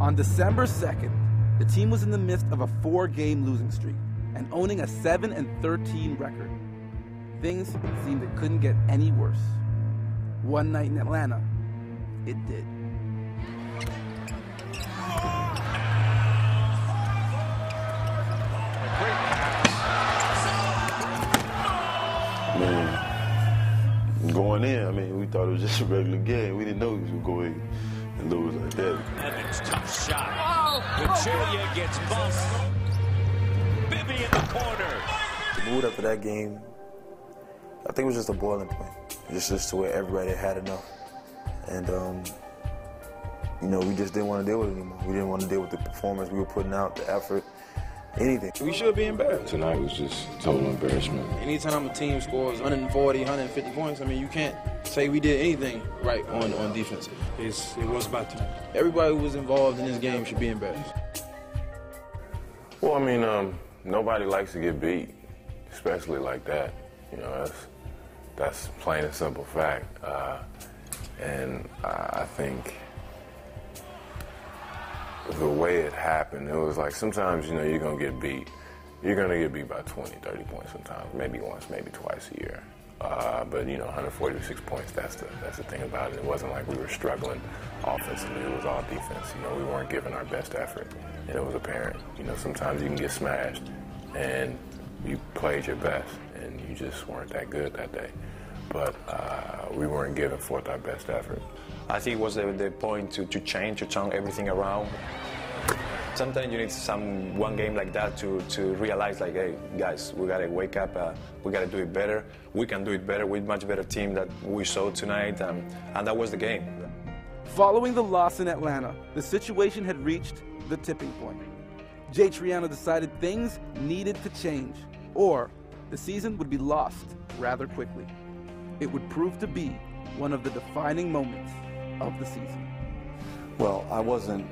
On December 2nd, the team was in the midst of a 4-game losing streak and owning a 7-13 record. Things seemed it couldn't get any worse. One night in Atlanta, it did. Going in, we thought it was just a regular game. We didn't know he was going to go in and lose like that. Evans, tough shot. Pachulia gets bumped. Bibby in the corner. The mood after that game, I think it was just a boiling point. Just to where everybody had enough. And, we just didn't want to deal with it anymore. We didn't want to deal with the performance we were putting out, the effort, anything. We should be embarrassed. Tonight was just total embarrassment. Anytime a team scores 140, 150 points, you can't say we did anything right on defense. It was about time. Everybody who was involved in this game should be embarrassed. Well, nobody likes to get beat, especially like that. That's plain and simple fact. And I think the way it happened, it was like sometimes, you're going to get beat. You're going to get beat by 20, 30 points sometimes, maybe once, maybe twice a year. But 146 points, that's the thing about it. It wasn't like we were struggling offensively. It was all defense. We weren't giving our best effort, and it was apparent. Sometimes you can get smashed, and you played your best, and you just weren't that good that day. But we weren't giving forth our best effort. I think it was the point to change, to turn everything around. Sometimes you need one game like that to realize, like, hey, guys, we got to wake up. We got to do it better. We can do it better with much better team that we saw tonight, and that was the game. Following the loss in Atlanta, the situation had reached the tipping point. Jay Triano decided things needed to change, or the season would be lost rather quickly. It would prove to be one of the defining moments of the season. Well, I wasn't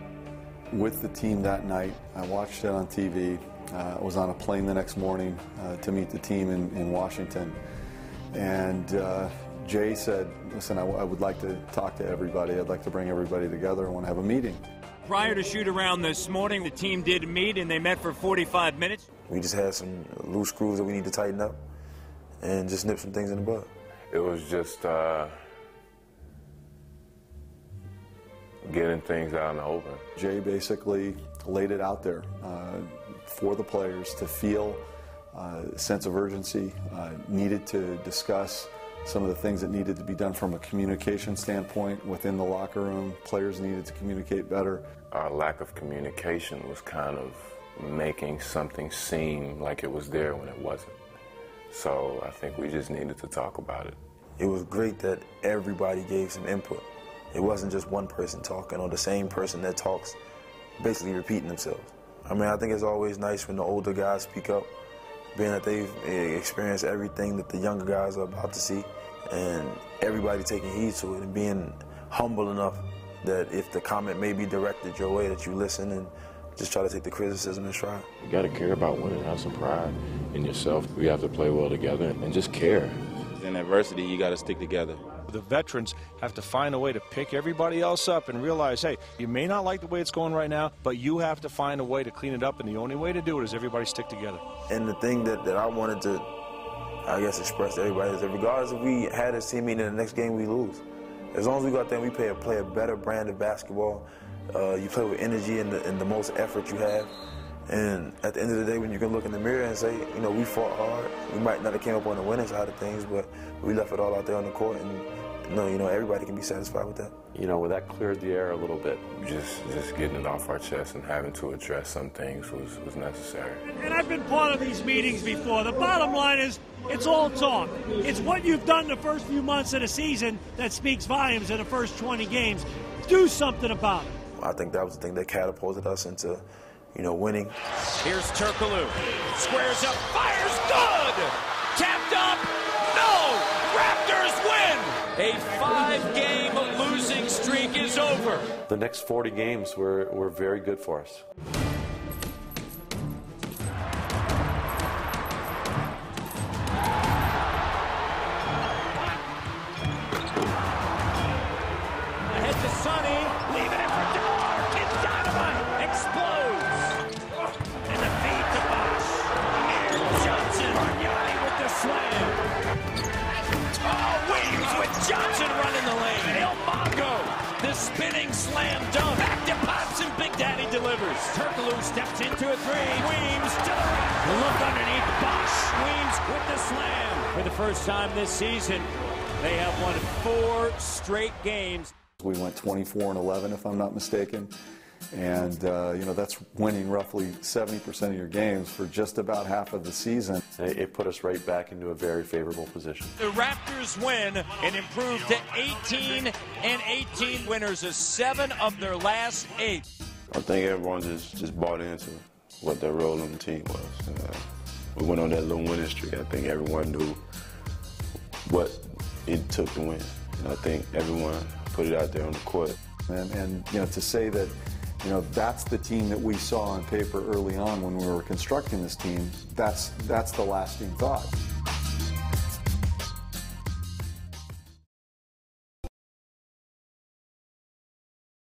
with the team that night. I watched it on TV. I was on a plane the next morning to meet the team in Washington. And Jay said, listen, I would like to talk to everybody. I'd like to bring everybody together. I want to have a meeting. Prior to shoot-around this morning, the team did meet, and they met for 45 minutes. We just had some loose screws that we need to tighten up and just nip some things in the bud. It was just getting things out in the open. Jay basically laid it out there for the players to feel a sense of urgency, needed to discuss some of the things that needed to be done from a communication standpoint within the locker room. Players needed to communicate better. Our lack of communication was kind of making something seem like it was there when it wasn't. So I think we just needed to talk about it. It was great that everybody gave some input. It wasn't just one person talking or the same person that talks basically repeating themselves. I think it's always nice when the older guys speak up, being that they've experienced everything that the younger guys are about to see, and everybody taking heed to it and being humble enough that if the comment may be directed your way, that you listen and just try to take the criticism and try. You got to care about winning, have some pride in yourself. We have to play well together and just care. In adversity, you got to stick together. The veterans have to find a way to pick everybody else up and realize, hey, you may not like the way it's going right now, but you have to find a way to clean it up, and the only way to do it is everybody stick together. And the thing that I wanted to, express to everybody is that regardless if we had a team meeting and the next game we lose, as long as we go out there and we play a better brand of basketball, you play with energy and the most effort you have. And at the end of the day, when you can look in the mirror and say, we fought hard. We might not have came up on the winning side of things, but we left it all out there on the court, and everybody can be satisfied with that. Well, that cleared the air a little bit. Just getting it off our chest and having to address some things was necessary. And I've been part of these meetings before. The bottom line is, it's all talk. It's what you've done the first few months of the season that speaks volumes in the first 20 games. Do something about it. I think that was the thing that catapulted us into winning. Here's Turkoglu. Squares up, fires, good! Tapped up, no! Raptors win! A 5-game losing streak is over. The next 40 games were very good for us. Ahead to Sonny, leaving it for Dort. It's Donovan! The spinning slam dunk. Back to Potts and Big Daddy delivers. Turkoglu steps into a three. Weems to the rack. Look underneath. Bosch. Weems with the slam. For the first time this season, they have won 4 straight games. We went 24-11, if I'm not mistaken. And, you know, that's winning roughly 70% of your games for just about half of the season. It put us right back into a very favorable position. The Raptors win and improve to 18-18 winners of 7 of their last 8. I think everyone just bought into what their role on the team was. We went on that little winning streak. I think everyone knew what it took to win. And I think everyone put it out there on the court. And you know, to say that, you know, that's the team that we saw on paper early on when we were constructing this team, that's the lasting thought.